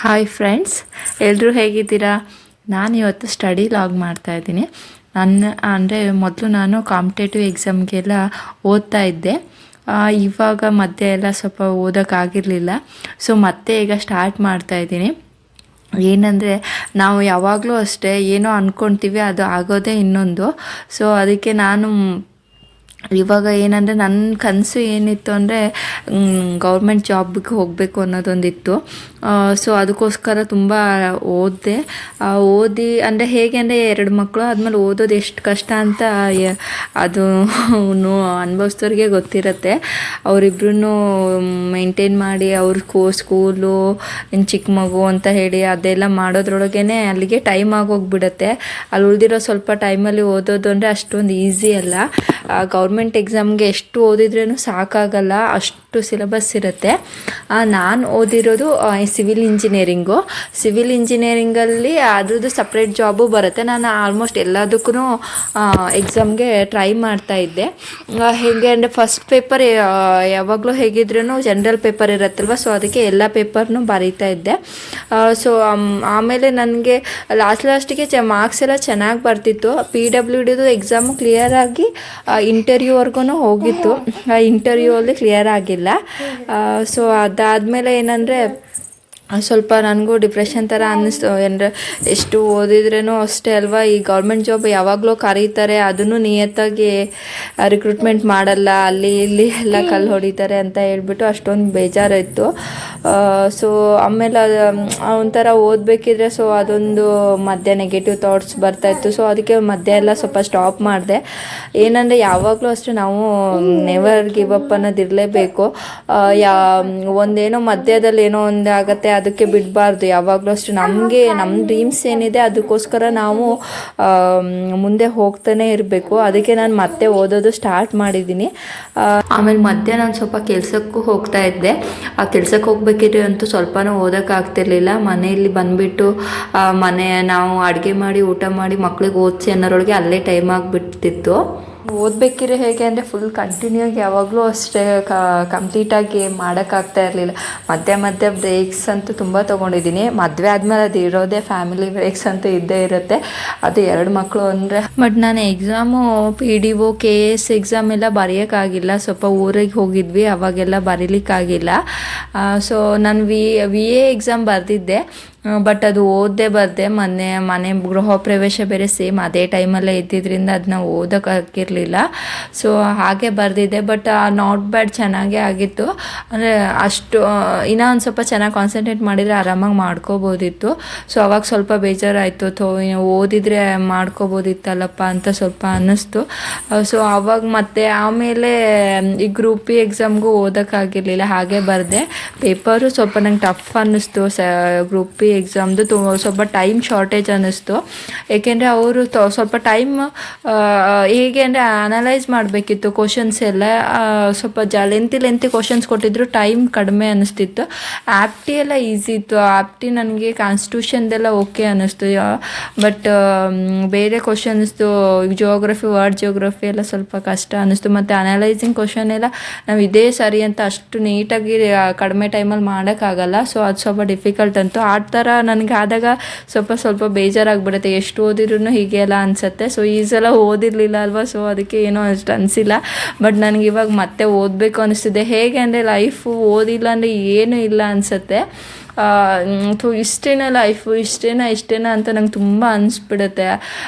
Hi friends, ಎಲ್ಲರೂ ಹೇಗಿದ್ದೀರಾ? ನಾನು ಇವತ್ತು ಸ್ಟಡಿ ಲಾಗ್ ಮಾಡ್ತಾಯಿದ್ದೀನಿ. ಮೊದಲು ನಾನು ಕಾಂಪಿಟೇಟಿವ್ ಎಕ್ಸಾಮ್ಗೆಲ್ಲ ಓದ್ತಾ ಇದ್ದೆ. ಇವಾಗ ಮಧ್ಯೆ ಎಲ್ಲ ಸ್ವಲ್ಪ ಓದೋಕ್ಕಾಗಿರಲಿಲ್ಲ. ಸೊ ಮತ್ತೆ ಈಗ ಸ್ಟಾರ್ಟ್ ಮಾಡ್ತಾಯಿದ್ದೀನಿ. ಏನಂದರೆ ನಾವು ಯಾವಾಗಲೂ ಅಷ್ಟೇ ಏನೋ ಅಂದ್ಕೊಳ್ತೀವಿ, ಅದು ಆಗೋದೇ ಇನ್ನೊಂದು. ಸೊ ಅದಕ್ಕೆ ನಾನು ಇವಾಗ ಏನಂದರೆ ನನ್ನ ಕನಸು ಏನಿತ್ತು ಅಂದರೆ ಗೌರ್ಮೆಂಟ್ ಜಾಬ್ಗೆ ಹೋಗಬೇಕು ಅನ್ನೋದೊಂದಿತ್ತು. ಸೊ ಅದಕ್ಕೋಸ್ಕರ ತುಂಬ ಓದಿ ಅಂದರೆ ಹೇಗೆ ಅಂದರೆ 2 ಮಕ್ಕಳು ಆದಮೇಲೆ ಓದೋದು ಎಷ್ಟು ಕಷ್ಟ ಅಂತ ಅದು ಅನುಭವಿಸೋರಿಗೆ ಗೊತ್ತಿರುತ್ತೆ. ಅವರಿಬ್ರು ಮೇಂಟೈನ್ ಮಾಡಿ ಅವ್ರ ಸ್ಕೂಲು ಇನ್ನು ಚಿಕ್ಕ ಮಗು ಅಂತ ಹೇಳಿ ಅದೆಲ್ಲ ಮಾಡೋದ್ರೊಳಗೇ ಅಲ್ಲಿಗೆ ಟೈಮ್ ಆಗೋಗ್ಬಿಡುತ್ತೆ. ಅಲ್ಲಿ ಉಳಿದಿರೋ ಸ್ವಲ್ಪ ಟೈಮಲ್ಲಿ ಓದೋದು ಅಂದರೆ ಅಷ್ಟೊಂದು ಈಸಿ ಅಲ್ಲ. ಗೌರ್ಮೆಂಟ್ ಎಕ್ಸಾಮ್ಗೆ ಎಷ್ಟು ಓದಿದ್ರೂ ಸಾಕಾಗಲ್ಲ, ಅಷ್ಟು ಸಿಲೆಬಸ್ ಇರುತ್ತೆ. ನಾನು ಓದಿರೋದು ಸಿವಿಲ್ ಇಂಜಿನಿಯರಿಂಗಲ್ಲಿ ಅದ್ರದ್ದು ಸಪ್ರೇಟ್ ಜಾಬು ಬರುತ್ತೆ. ನಾನು ಆಲ್ಮೋಸ್ಟ್ ಎಲ್ಲದಕ್ಕೂ ಎಕ್ಸಾಮ್ಗೆ ಟ್ರೈ ಮಾಡ್ತಾಯಿದ್ದೆ. ಹೇಗೆ ಅಂದರೆ ಫಸ್ಟ್ ಪೇಪರ್ ಯಾವಾಗಲೂ ಹೇಗಿದ್ರೂ ಜನರಲ್ ಪೇಪರ್ ಇರುತ್ತಲ್ವ, ಸೊ ಅದಕ್ಕೆ ಎಲ್ಲ ಪೇಪರ್ನೂ ಬರೀತಾ ಇದ್ದೆ. ಸೊ ಆಮೇಲೆ ನನಗೆ ಲಾಸ್ಟಿಗೆ ಮಾರ್ಕ್ಸ್ ಎಲ್ಲ ಚೆನ್ನಾಗಿ ಬರ್ತಿತ್ತು. PWD ಎಕ್ಸಾಮು ಕ್ಲಿಯರಾಗಿ ಇಂಟರ್ವ್ಯೂವರೆಗೂ ಹೋಗಿತ್ತು. ಇಂಟರ್ವ್ಯೂ ಕ್ಲಿಯರ್ ಆಗಿಲ್ಲ. ಸೊ ಅದಾದಮೇಲೆ ಏನಂದರೆ ಸ್ವಲ್ಪ ನನಗೂ ಡಿಪ್ರೆಷನ್ ಥರ ಅನ್ನಿಸ್ತು. ಅಂದರೆ ಎಷ್ಟು ಓದಿದ್ರೂ ಅಷ್ಟೇ ಅಲ್ವಾ, ಈ ಗೌರ್ಮೆಂಟ್ ಜಾಬ್ ಯಾವಾಗಲೂ ಕರೀತಾರೆ, ಅದನ್ನು ನಿಯತ್ತಾಗಿ ರಿಕ್ರೂಟ್ಮೆಂಟ್ ಮಾಡಲ್ಲ, ಅಲ್ಲಿ ಇಲ್ಲಿ ಎಲ್ಲ ಕಲ್ಲು ಹೊಡಿತಾರೆ ಅಂತ ಹೇಳ್ಬಿಟ್ಟು ಅಷ್ಟೊಂದು ಬೇಜಾರಾಯಿತು. ಸೊ ಆಮೇಲೆ ಒಂಥರ ಓದಬೇಕಿದ್ರೆ ಸೊ ಅದೊಂದು ಮಧ್ಯೆ ನೆಗೆಟಿವ್ ಥಾಟ್ಸ್ ಬರ್ತಾಯಿತ್ತು. ಸೊ ಅದಕ್ಕೆ ಮಧ್ಯೆ ಎಲ್ಲ ಸ್ವಲ್ಪ ಸ್ಟಾಪ್ ಮಾಡಿದೆ. ಏನಂದರೆ ಯಾವಾಗಲೂ ಅಷ್ಟೇ ನಾವು ನೆವರ್ ಗಿವ್ ಅಪ್ ಅನ್ನೋದಿರಲೇಬೇಕು. ಒಂದೇನೋ ಮಧ್ಯದಲ್ಲಿ ಏನೋ ಒಂದು ಆಗುತ್ತೆ, ಅದಕ್ಕೆ ಬಿಡಬಾರ್ದು. ಯಾವಾಗಲೂ ಅಷ್ಟೇ ನಮ್ಮ ಡ್ರೀಮ್ಸ್ ಏನಿದೆ ಅದಕ್ಕೋಸ್ಕರ ನಾವು ಮುಂದೆ ಹೋಗ್ತಾನೆ ಇರಬೇಕು. ಅದಕ್ಕೆ ನಾನು ಮತ್ತೆ ಓದೋದು ಸ್ಟಾರ್ಟ್ ಮಾಡಿದ್ದೀನಿ. ಆಮೇಲೆ ಮಧ್ಯೆ ನಾನು ಸ್ವಲ್ಪ ಕೆಲಸಕ್ಕೂ ಹೋಗ್ತಾ ಇದ್ದೆ. ಆ ಕೆಲಸಕ್ಕೆ ಹೋಗ್ಬೇಕಿದ್ರೆ ಅಂತೂ ಸ್ವಲ್ಪನೂ ಓದೋಕ್ಕಾಗ್ತಿರ್ಲಿಲ್ಲ. ಮನೆಯಲ್ಲಿ ಬಂದುಬಿಟ್ಟು ನಾವು ಅಡುಗೆ ಮಾಡಿ ಊಟ ಮಾಡಿ ಮಕ್ಳಿಗೆ ಓದಿಸಿ ಅನ್ನೋರೊಳಗೆ ಅಲ್ಲೇ ಟೈಮ್ ಆಗಿಬಿಡ್ತಿತ್ತು. ಓದಬೇಕಿದ್ರೆ ಹೇಗೆ ಅಂದರೆ ಫುಲ್ ಕಂಟಿನ್ಯೂ ಆಗಿ ಯಾವಾಗಲೂ ಅಷ್ಟೇ ಕಂಪ್ಲೀಟಾಗಿ ಮಾಡೋಕ್ಕಾಗ್ತಾ ಇರಲಿಲ್ಲ. ಮಧ್ಯೆ ಬ್ರೇಕ್ಸ್ ಅಂತೂ ತುಂಬ ತೊಗೊಂಡಿದ್ದೀನಿ. ಮದುವೆ ಆದಮೇಲೆ ಅದು ಇರೋದೇ ಫ್ಯಾಮಿಲಿ ಬ್ರೇಕ್ಸ್ ಅಂತೂ ಇದ್ದೇ ಇರುತ್ತೆ. ಅದು 2 ಮಕ್ಕಳು ಅಂದರೆ. ಬಟ್ ನಾನು ಎಕ್ಸಾಮು PDO KS ಎಕ್ಸಾಮ್ ಎಲ್ಲ ಬರೆಯೋಕ್ಕಾಗಿಲ್ಲ. ಸ್ವಲ್ಪ ಊರಿಗೆ ಹೋಗಿದ್ವಿ, ಅವಾಗೆಲ್ಲ ಬರೀಲಿಕ್ಕಾಗಿಲ್ಲ. ಸೊ ನಾನು VA ಎಕ್ಸಾಮ್ ಬರೆದಿದ್ದೆ. ಬಟ್ ಅದು ಬರ್ದೆ ಮನೆ ಗೃಹ ಪ್ರವೇಶ ಬೇರೆ ಸೇಮ್ ಅದೇ ಟೈಮಲ್ಲೇ ಇದ್ದಿದ್ದರಿಂದ ಅದನ್ನ ಓದೋಕ್ಕಾಗಿರಲಿಲ್ಲ. ಸೊ ಹಾಗೆ ಬರೆದಿದ್ದೆ. ಬಟ್ ನಾಟ್ ಬ್ಯಾಡ್, ಚೆನ್ನಾಗೇ ಆಗಿತ್ತು. ಅಂದರೆ ಅಷ್ಟು ಇನ್ನೂ ಒಂದು ಸ್ವಲ್ಪ ಚೆನ್ನಾಗಿ ಕಾನ್ಸಂಟ್ರೇಟ್ ಮಾಡಿದರೆ ಆರಾಮಾಗಿ ಮಾಡ್ಕೋಬೋದಿತ್ತು. ಸೊ ಅವಾಗ ಸ್ವಲ್ಪ ಬೇಜಾರಾಯಿತು, ಓದಿದರೆ ಮಾಡ್ಕೋಬೋದಿತ್ತಲ್ಲಪ್ಪ ಅಂತ ಸ್ವಲ್ಪ ಅನ್ನಿಸ್ತು. ಸೊ ಆವಾಗ ಮತ್ತೆ ಆಮೇಲೆ ಈ ಗ್ರೂಪ್ E ಎಕ್ಸಾಮ್ಗೂ ಓದೋಕ್ಕಾಗಿರಲಿಲ್ಲ, ಹಾಗೆ ಬರೆದೆ. ಪೇಪರು ಸ್ವಲ್ಪ ನಂಗೆ ಟಫ್ ಅನ್ನಿಸ್ತು. ಗ್ರೂಪ್ E ಎಕ್ಸಾಮ್ದು ಸ್ವಲ್ಪ ಟೈಮ್ ಶಾರ್ಟೇಜ್ ಅನ್ನಿಸ್ತು. ಏಕೆಂದರೆ ಅವರು ಸ್ವಲ್ಪ ಟೈಮ್ ಹೇಗೆ ಅಂದರೆ ಅನಲೈಸ್ ಮಾಡಬೇಕಿತ್ತು ಕ್ವಶನ್ಸ್ ಎಲ್ಲ. ಸ್ವಲ್ಪ ಲೆಂತಿ ಕ್ವಶನ್ಸ್ ಕೊಟ್ಟಿದ್ರು, ಟೈಮ್ ಕಡಿಮೆ ಅನ್ನಿಸ್ತಿತ್ತು. ಆ್ಯಪ್ಟಿ ಎಲ್ಲ ಈಸಿ ಇತ್ತು. ಆ್ಯಪ್ಟಿ ನನಗೆ ಕಾನ್ಸ್ಟಿಟ್ಯೂಷನ್ದೆಲ್ಲ ಓಕೆ ಅನ್ನಿಸ್ತು. ಬಟ್ ಬೇರೆ ಕ್ವಶನ್ಸ್ದು ವರ್ಡ್ ಜಿಯೋಗ್ರಫಿ ಎಲ್ಲ ಸ್ವಲ್ಪ ಕಷ್ಟ ಅನ್ನಿಸ್ತು. ಮತ್ತು ಅನಲೈಸಿಂಗ್ ಕ್ವಶನ್ ಎಲ್ಲ ನಾವು ಇದೇ ಸರಿ ಅಂತ ಅಷ್ಟು ನೀಟಾಗಿ ಕಡಿಮೆ ಟೈಮಲ್ಲಿ ಮಾಡೋಕ್ಕಾಗಲ್ಲ. ಸೊ ಅದು ಸ್ವಲ್ಪ ಡಿಫಿಕಲ್ಟ್ ಅಂತು. ಆ ಥರ ನನಗೆ ಆದಾಗ ಸ್ವಲ್ಪ ಬೇಜಾರಾಗ್ಬಿಡುತ್ತೆ. ಎಷ್ಟು ಓದಿದ್ರು ಹೀಗೆ ಎಲ್ಲ ಅನಿಸುತ್ತೆ. ಸೊ ಈ ಸಲ ಓದಿರಲಿಲ್ಲ ಅಲ್ವಾ, ಸೊ ಅದಕ್ಕೆ ಏನೋ ಅಷ್ಟು ಅನಿಸಿಲ್ಲ. ಬಟ್ ನನಗೆ ಇವಾಗ ಮತ್ತೆ ಓದಬೇಕು ಅನಿಸ್ತಿದೆ. ಹೇಗೆ ಅಂದರೆ ಲೈಫು ಓದಿಲ್ಲ ಅಂದರೆ ಏನೂ ಇಲ್ಲ ಅನಿಸುತ್ತೆ. ಇಷ್ಟೇನ ಲೈಫು, ಇಷ್ಟೇನ ಅಂತ ನಂಗೆ ತುಂಬ ಅನಿಸ್ಬಿಡುತ್ತೆ.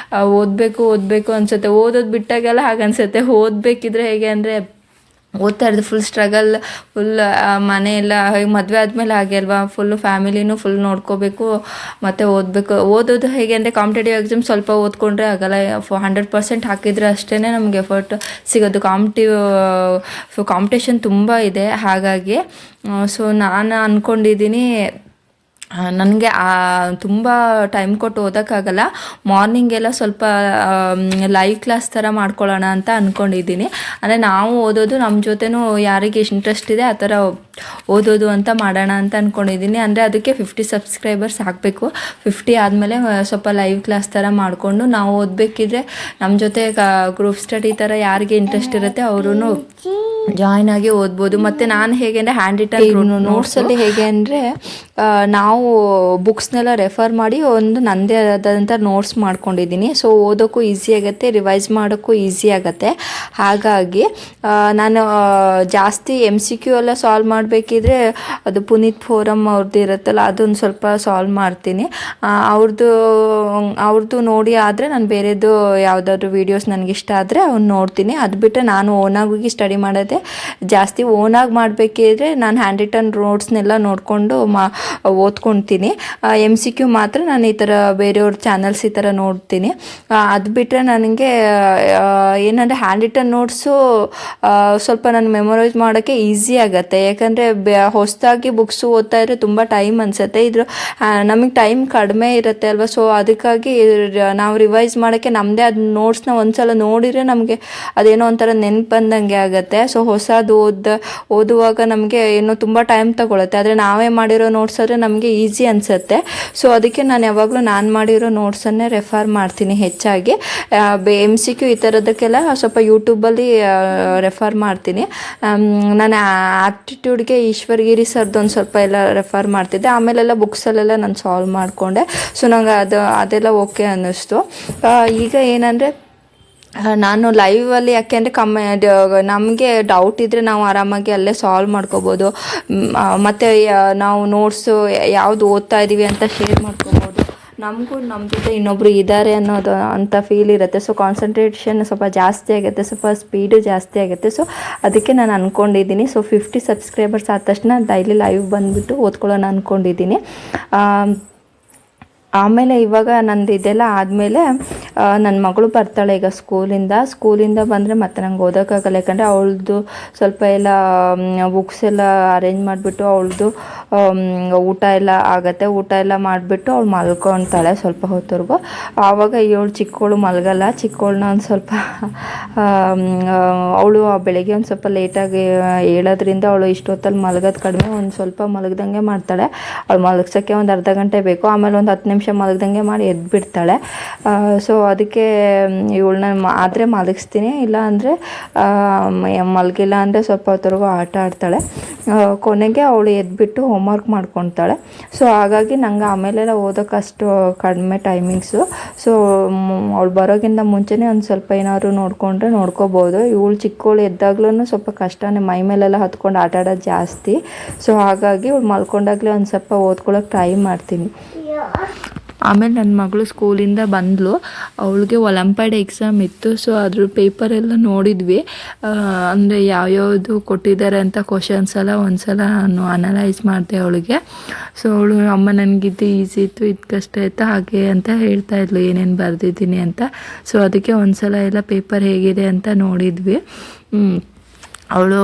ಓದಬೇಕು ಅನಿಸುತ್ತೆ. ಓದೋದು ಬಿಟ್ಟಾಗೆಲ್ಲ ಹಾಗೆ ಅನಿಸುತ್ತೆ. ಓದಬೇಕಿದ್ರೆ ಹೇಗೆ ಅಂದರೆ ಓದ್ತಾ ಇರೋದು ಫುಲ್ ಸ್ಟ್ರಗಲ್, ಫುಲ್ ಮನೆಯೆಲ್ಲ ಮದುವೆ ಆದಮೇಲೆ ಹಾಗೆ ಅಲ್ವಾ, ಫುಲ್ಲು ಫ್ಯಾಮಿಲಿನೂ ಫುಲ್ ನೋಡ್ಕೋಬೇಕು ಮತ್ತು ಓದೋದು ಹೇಗೆ ಅಂದರೆ ಕಾಂಪಿಟೇಟಿವ್ ಎಕ್ಸಾಮ್ ಸ್ವಲ್ಪ ಓದ್ಕೊಂಡ್ರೆ ಆಗಲ್ಲ. 100% ಹಾಕಿದರೆ ಅಷ್ಟೇ ನಮಗೆ ಎಫರ್ಟ್ ಸಿಗೋದು. ಕಾಂಪಿಟೇಷನ್ ತುಂಬ ಇದೆ. ಹಾಗಾಗಿ ಸೊ ನಾನು ಅಂದ್ಕೊಂಡಿದ್ದೀನಿ ನನಗೆ ತುಂಬ ಟೈಮ್ ಕೊಟ್ಟು ಓದೋಕ್ಕಾಗಲ್ಲ. ಮಾರ್ನಿಂಗೆಲ್ಲ ಸ್ವಲ್ಪ ಲೈವ್ ಕ್ಲಾಸ್ ಥರ ಮಾಡ್ಕೊಳ್ಳೋಣ ಅಂತ ಅಂದ್ಕೊಂಡಿದ್ದೀನಿ. ಅಂದರೆ ನಾವು ಓದೋದು ನಮ್ಮ ಜೊತೆನೂ ಯಾರಿಗೆ ಇಂಟ್ರೆಸ್ಟ್ ಇದೆ ಆ ಥರ ಓದೋದು ಅಂತ ಮಾಡೋಣ ಅಂತ ಅಂದ್ಕೊಂಡಿದ್ದೀನಿ. ಅಂದರೆ ಅದಕ್ಕೆ 50 ಸಬ್ಸ್ಕ್ರೈಬರ್ಸ್ ಆಗಬೇಕು. 50 ಆದಮೇಲೆ ಸ್ವಲ್ಪ ಲೈವ್ ಕ್ಲಾಸ್ ಥರ ಮಾಡಿಕೊಂಡು ನಾವು ಓದಬೇಕಿದ್ರೆ ನಮ್ಮ ಜೊತೆ ಗ್ರೂಪ್ ಸ್ಟಡಿ ಥರ ಯಾರಿಗೆ ಇಂಟ್ರೆಸ್ಟ್ ಇರುತ್ತೆ ಅವರು ಜಾಯ್ನ್ ಆಗಿ ಓದ್ಬೋದು. ಮತ್ತು ನಾನು ಹೇಗೆ ಅಂದರೆ ಹ್ಯಾಂಡ್ ರಿಟನ್ ನೋಟ್ಸಲ್ಲಿ ಹೇಗೆ ಅಂದರೆ ನಾವು ಬುಕ್ಸ್ನೆಲ್ಲ ರೆಫರ್ ಮಾಡಿ ಒಂದು ನನ್ನದೇ ಆದಂಥ ನೋಟ್ಸ್ ಮಾಡ್ಕೊಂಡಿದ್ದೀನಿ. ಸೊ ಓದೋಕ್ಕೂ ಈಸಿ ಆಗುತ್ತೆ, ರಿವೈಸ್ ಮಾಡೋಕ್ಕೂ ಈಸಿ ಆಗುತ್ತೆ. ಹಾಗಾಗಿ ನಾನು ಜಾಸ್ತಿ MCQ ಎಲ್ಲ ಸಾಲ್ವ್ ಮಾಡಬೇಕಿದ್ರೆ ಅದು ಪುನೀತ್ ಫೋರಮ್ ಅವ್ರದ್ದು ಇರುತ್ತಲ್ಲ ಅದೊಂದು ಸ್ವಲ್ಪ ಸಾಲ್ವ್ ಮಾಡ್ತೀನಿ. ಅವ್ರದ್ದು ನೋಡಿ ಆದರೆ ನಾನು ಬೇರೆದು ಯಾವುದಾದ್ರು ವೀಡಿಯೋಸ್ ನನಗಿಷ್ಟ ಆದರೆ ಅವ್ನು ನೋಡ್ತೀನಿ. ಅದು ಬಿಟ್ಟರೆ ನಾನು ಓನಾಗಿ ಸ್ಟಡಿ ಮಾಡೋದೇ ಜಾಸ್ತಿ. ಓನಾಗಿ ಮಾಡಬೇಕಿದ್ರೆ ನಾನು ಹ್ಯಾಂಡ್ ರಿಟನ್ ನೋಟ್ಸ್ನೆಲ್ಲ ನೋಡಿಕೊಂಡು ಓದ್ಕೊತೀನಿ. MCQ ಮಾತ್ರ ನಾನು ಈ ಥರ ಬೇರೆಯವ್ರ ಚಾನಲ್ಸ್ ಈ ಥರ ನೋಡ್ತೀನಿ. ಅದು ಬಿಟ್ಟರೆ ನನಗೆ ಏನಂದರೆ ಹ್ಯಾಂಡ್ ರಿಟನ್ ನೋಟ್ಸು ಸ್ವಲ್ಪ ನಾನು ಮೆಮೊರೈಸ್ ಮಾಡೋಕ್ಕೆ ಈಸಿ ಆಗುತ್ತೆ. ಯಾಕಂದರೆ ಹೊಸದಾಗಿ ಬುಕ್ಸು ಓದ್ತಾ ಇದ್ದರೆ ತುಂಬ ಟೈಮ್ ಅನಿಸುತ್ತೆ. ಇದ್ರ ನಮಗೆ ಟೈಮ್ ಕಡಿಮೆ ಇರುತ್ತೆ ಅಲ್ವಾ. ಸೊ ಅದಕ್ಕಾಗಿ ನಾವು ರಿವೈಸ್ ಮಾಡೋಕ್ಕೆ ನಮ್ಮದೇ ಆದ ನೋಟ್ಸ್ನ ಒಂದ್ಸಲ ನೋಡಿದರೆ ನಮಗೆ ಅದೇನೋ ಒಂಥರ ನೆನ್ಪು ಬಂದಂಗೆ ಆಗುತ್ತೆ. ಸೊ ಹೊಸದು ಓದುವಾಗ ನಮಗೆ ಏನೋ ತುಂಬ ಟೈಮ್ ತಗೊಳುತ್ತೆ. ಆದರೆ ನಾವೇ ಮಾಡಿರೋ ನೋಟ್ಸ್ ಆದರೆ ನಮಗೆ ಈಸಿ ಅನಿಸುತ್ತೆ. ಸೊ ಅದಕ್ಕೆ ನಾನು ಯಾವಾಗಲೂ ನಾನು ಮಾಡಿರೋ ನೋಟ್ಸನ್ನೇ ರೆಫರ್ ಮಾಡ್ತೀನಿ ಹೆಚ್ಚಾಗಿ. MCQ ಈ ಥರದಕ್ಕೆಲ್ಲ ಸ್ವಲ್ಪ ಯೂಟ್ಯೂಬಲ್ಲಿ ರೆಫರ್ ಮಾಡ್ತೀನಿ. ನಾನು ಆಪ್ಟಿಟ್ಯೂಡ್ಗೆ ಈಶ್ವರ್ಗಿರಿ ಸರ್ದು ಒಂದು ಸ್ವಲ್ಪ ಎಲ್ಲ ರೆಫರ್ ಮಾಡ್ತಿದ್ದೆ. ಆಮೇಲೆಲ್ಲ ಬುಕ್ಸಲ್ಲೆಲ್ಲ ನಾನು ಸಾಲ್ವ್ ಮಾಡಿಕೊಂಡೆ. ಸೊ ನಂಗೆ ಅದೆಲ್ಲ ಓಕೆ ಅನ್ನಿಸ್ತು. ಈಗ ಏನಂದರೆ ನಾನು ಲೈವಲ್ಲಿ ಯಾಕೆಂದರೆ ನಮಗೆ ಡೌಟ್ ಇದ್ದರೆ ನಾವು ಆರಾಮಾಗಿ ಅಲ್ಲೇ ಸಾಲ್ವ್ ಮಾಡ್ಕೋಬೋದು. ಮತ್ತು ನಾವು ನೋಟ್ಸು ಯಾವುದು ಓದ್ತಾ ಇದ್ದೀವಿ ಅಂತ ಶೇರ್ ಮಾಡ್ಕೋಬೋದು. ನಮಗೂ ನಮ್ಮ ಜೊತೆ ಇನ್ನೊಬ್ಬರು ಇದ್ದಾರೆ ಅನ್ನೋದು ಅಂತ ಫೀಲ್ ಇರುತ್ತೆ. ಸೊ ಕಾನ್ಸಂಟ್ರೇಷನ್ ಸ್ವಲ್ಪ ಜಾಸ್ತಿ ಆಗುತ್ತೆ, ಸ್ವಲ್ಪ ಸ್ಪೀಡು ಜಾಸ್ತಿ ಆಗುತ್ತೆ. ಸೊ ಅದಕ್ಕೆ ನಾನು ಅಂದ್ಕೊಂಡಿದ್ದೀನಿ. ಸೊ 50 ಸಬ್ಸ್ಕ್ರೈಬರ್ಸ್ ಆದ ತಕ್ಷಣ ಡೈಲಿ ಲೈವ್ ಬಂದುಬಿಟ್ಟು ಓದ್ಕೊಳ್ಳೋಣ ಅಂದ್ಕೊಂಡಿದ್ದೀನಿ. ಆಮೇಲೆ ಇವಾಗ ನಂದು ಇದೆಲ್ಲ ಆದಮೇಲೆ ನನ್ನ ಮಗಳು ಬರ್ತಾಳೆ ಈಗ ಸ್ಕೂಲಿಂದ ಬಂದರೆ ಮತ್ತೆ ನಂಗೆ ಓದೋಕ್ಕಾಗಲ್ಲ. ಯಾಕಂದರೆ ಅವಳದು ಸ್ವಲ್ಪ ಎಲ್ಲ ಬುಕ್ಸ್ ಎಲ್ಲ ಅರೇಂಜ್ ಮಾಡಿಬಿಟ್ಟು ಅವಳದು ಊಟ ಎಲ್ಲ ಆಗುತ್ತೆ. ಊಟ ಎಲ್ಲ ಮಾಡಿಬಿಟ್ಟು ಅವಳು ಮಲ್ಕೊತಾಳೆ ಸ್ವಲ್ಪ ಹೊತ್ತವರೆಗೂ. ಆವಾಗ ಇವಳು ಚಿಕ್ಕವಳು ಮಲಗಲ್ಲ. ಚಿಕ್ಕವಳನ್ನ ಒಂದು ಸ್ವಲ್ಪ ಅವಳು ಬೆಳಗ್ಗೆ ಒಂದು ಸ್ವಲ್ಪ ಲೇಟಾಗಿ ಹೇಳೋದ್ರಿಂದ ಅವಳು ಇಷ್ಟೊತ್ತಲ್ಲಿ ಮಲಗೋದು ಕಡಿಮೆ, ಒಂದು ಸ್ವಲ್ಪ ಮಲಗ್ದಂಗೆ ಮಾಡ್ತಾಳೆ. ಅವಳು ಮಲಗ್ಸೋಕ್ಕೆ ಒಂದು ಅರ್ಧ ಗಂಟೆ ಬೇಕು. ಆಮೇಲೆ ಒಂದು 10 ನಿಮಿಷ ಮಲಗ್ದಂಗೆ ಮಾಡಿ ಎದ್ಬಿಡ್ತಾಳೆ. ಸೊ ಅದಕ್ಕೆ ಇವಳನ್ನ ಆದರೆ ಮಲಗಿಸ್ತೀನಿ, ಇಲ್ಲ ಅಂದರೆ ಮಲಗಿಲ್ಲ ಅಂದರೆ ಸ್ವಲ್ಪ ಹೊತ್ತವರೆಗೂ ಆಟ ಆಡ್ತಾಳೆ. ಕೊನೆಗೆ ಅವಳು ಎದ್ಬಿಟ್ಟು ಹೋಮ್ವರ್ಕ್ ಮಾಡ್ಕೊತಾಳೆ. ಸೊ ಹಾಗಾಗಿ ನಂಗೆ ಆಮೇಲೆಲ್ಲ ಓದೋಕ್ಕಷ್ಟು ಕಡಿಮೆ ಟೈಮಿಂಗ್ಸು. ಸೊ ಅವಳು ಬರೋಕ್ಕಿಂತ ಮುಂಚೆನೇ ಒಂದು ಸ್ವಲ್ಪ ಏನಾದ್ರು ನೋಡ್ಕೋಬೋದು. ಇವಳು ಚಿಕ್ಕವಳು ಎದ್ದಾಗ್ಲೂ ಸ್ವಲ್ಪ ಕಷ್ಟನೇ, ಮೈ ಮೇಲೆಲ್ಲ ಹತ್ಕೊಂಡು ಆಟ ಆಡೋದು ಜಾಸ್ತಿ. ಸೊ ಹಾಗಾಗಿ ಇವಳು ಮಲ್ಕೊಂಡಾಗಲೇ ಒಂದು ಸ್ವಲ್ಪ ಓದ್ಕೊಳ್ಳೋಕೆ ಟ್ರೈ ಮಾಡ್ತೀನಿ. ಆಮೇಲೆ ನನ್ನ ಮಗಳು ಸ್ಕೂಲಿಂದ ಬಂದಳು. ಅವಳಿಗೆ ಒಲಂಪಿಯಾಡ್ ಎಕ್ಸಾಮ್ ಇತ್ತು. ಸೊ ಅದ್ರ ಪೇಪರೆಲ್ಲ ನೋಡಿದ್ವಿ. ಅಂದರೆ ಯಾವ್ಯಾವುದು ಕೊಟ್ಟಿದ್ದಾರೆ ಅಂತ ಕ್ವಶನ್ಸ್ ಎಲ್ಲ ಒಂದು ಸಲ ನಾನು ಅನಲೈಸ್ ಮಾಡಿದೆ ಅವಳಿಗೆ. ಸೊ ಅವಳು ಅಮ್ಮ ನನಗಿದ್ದು ಈಸಿ ಇತ್ತು, ಇದು ಕಷ್ಟ ಇತ್ತು ಹಾಗೆ ಅಂತ ಹೇಳ್ತಾಯಿದ್ಲು ಏನೇನು ಬರೆದಿದ್ದೀನಿ ಅಂತ. ಸೊ ಅದಕ್ಕೆ ಒಂದು ಸಲ ಎಲ್ಲ ಪೇಪರ್ ಹೇಗಿದೆ ಅಂತ ನೋಡಿದ್ವಿ. ಅವಳು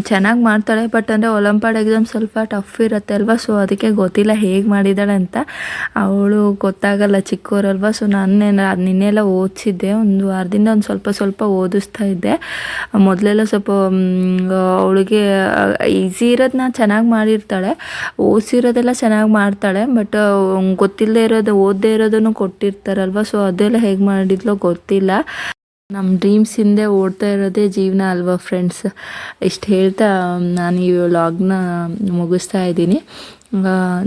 ಚೆನ್ನಾಗಿ ಮಾಡ್ತಾಳೆ. ಬಟ್ ಅಂದರೆ ಒಲಂಪಿಯಾಡ್ ಎಕ್ಸಾಮ್ ಸ್ವಲ್ಪ ಟಫ್ ಇರುತ್ತೆ ಅಲ್ವಾ. ಸೊ ಅದಕ್ಕೆ ಗೊತ್ತಿಲ್ಲ ಹೇಗೆ ಮಾಡಿದ್ದಾಳೆ ಅಂತ. ಅವಳು ಗೊತ್ತಾಗಲ್ಲ, ಚಿಕ್ಕವರಲ್ವ. ಸೊ ನಿನ್ನೆಲ್ಲ ಓದಿಸಿದ್ದೆ, ಒಂದು ವಾರದಿಂದ ಒಂದು ಸ್ವಲ್ಪ ಓದಿಸ್ತಾ ಇದ್ದೆ. ಮೊದಲೆಲ್ಲ ಸ್ವಲ್ಪ ಅವಳಿಗೆ ಈಸಿ ಇರೋದನ್ನ ಚೆನ್ನಾಗಿ ಮಾಡಿರ್ತಾಳೆ, ಓದಿಸಿರೋದೆಲ್ಲ ಚೆನ್ನಾಗಿ ಮಾಡ್ತಾಳೆ. ಬಟ್ ಗೊತ್ತಿಲ್ಲದೆ ಇರೋದು, ಓದದೇ ಇರೋದನ್ನು ಕೊಟ್ಟಿರ್ತಾರಲ್ವ. ಸೊ ಅದೆಲ್ಲ ಹೇಗೆ ಮಾಡಿದ್ಲೋ ಗೊತ್ತಿಲ್ಲ. ನಮ್ಮ ಡ್ರೀಮ್ಸ್ ಹಿಂದೆ ಓಡ್ತಾ ಇರೋದೇ ಜೀವನ ಅಲ್ವಾ ಫ್ರೆಂಡ್ಸ್. ಇಷ್ಟು ಹೇಳ್ತಾ ನಾನು ಈ ವ್ಲಾಗ್ನ ಮುಗಿಸ್ತಾ ಇದ್ದೀನಿ.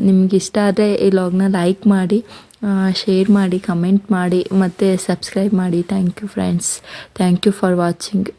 ನಿಮ್ಗೆ ಇಷ್ಟ ಆದರೆ ಈ ವ್ಲಾಗ್ನ ಲೈಕ್ ಮಾಡಿ, ಶೇರ್ ಮಾಡಿ, ಕಮೆಂಟ್ ಮಾಡಿ ಮತ್ತು ಸಬ್ಸ್ಕ್ರೈಬ್ ಮಾಡಿ. Thank you friends. Thank you for watching.